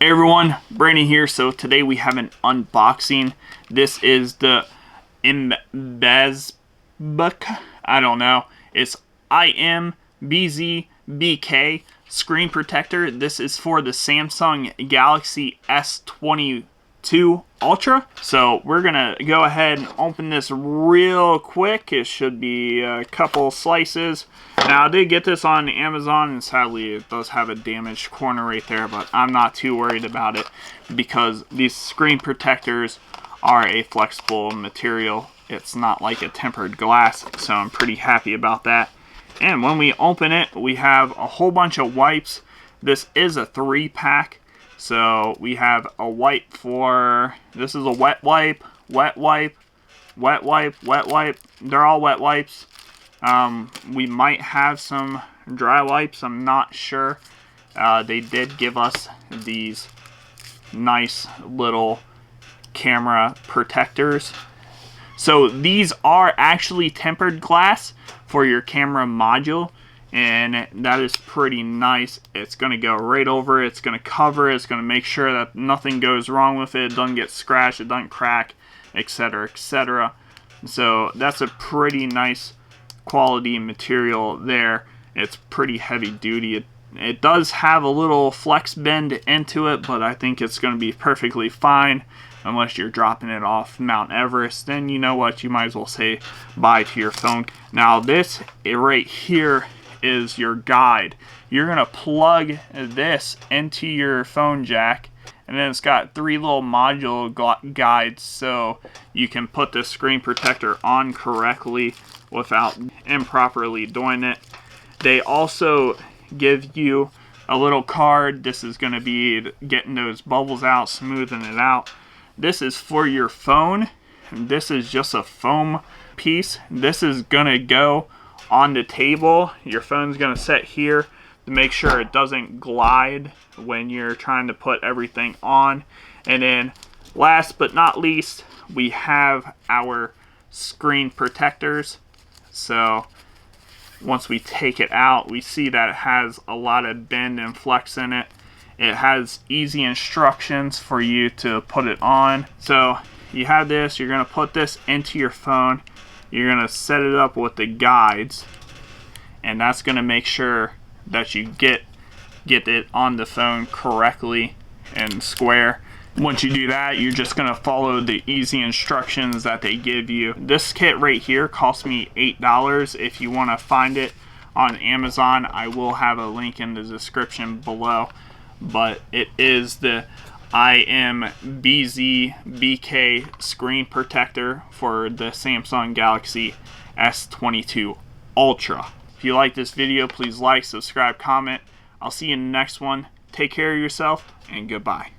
Hey everyone, Brandon here. So today we have an unboxing. This is the Imbzbk. I don't know. It's Imbzbk screen protector. This is for the Samsung Galaxy S22 Ultra. So we're gonna go ahead and open this real quick. It should be a couple slices. Now I did get this on Amazon, and sadly it does have a damaged corner right there, but I'm not too worried about it because these screen protectors are a flexible material. It's not like a tempered glass, so I'm pretty happy about that. And when we open it, we have a whole bunch of wipes. This is a 3-pack. So we have a wipe for, this is a wet wipe, wet wipe, wet wipe, wet wipe. They're all wet wipes. We might have some dry wipes, I'm not sure. They did give us these nice little camera protectors. So these are actually tempered glass for your camera module, and that is pretty nice. It's going to go right over it. It's going to cover it. It's going to make sure that nothing goes wrong with it. It doesn't get scratched. It doesn't crack, etc., etc. So that's a pretty nice quality material there. It's pretty heavy duty. It does have a little flex bend into it, but I think it's going to be perfectly fine unless you're dropping it off Mount Everest. Then you know what, you might as well say bye to your phone. Now this right here is your guide. You're gonna plug this into your phone jack, and then it's got 3 little module guides so you can put the screen protector on correctly without improperly doing it. They also give you a little card. This is gonna be getting those bubbles out, smoothing it out. This is for your phone. This is just a foam piece. This is gonna go on the table. Your phone's gonna sit here to make sure it doesn't glide when you're trying to put everything on. And then last but not least, we have our screen protectors. So once we take it out, we see that it has a lot of bend and flex in it. It has easy instructions for you to put it on. So you have this, you're gonna put this into your phone. You're gonna set it up with the guides, and that's gonna make sure that you get it on the phone correctly and square. Once you do that, you're just gonna follow the easy instructions that they give you. This kit right here cost me $8. If you wanna find it on Amazon, I will have a link in the description below. But it is the Imbzbk screen protector for the Samsung Galaxy S22 Ultra. If you like this video, please like, subscribe, comment. I'll see you in the next one. Take care of yourself, and goodbye.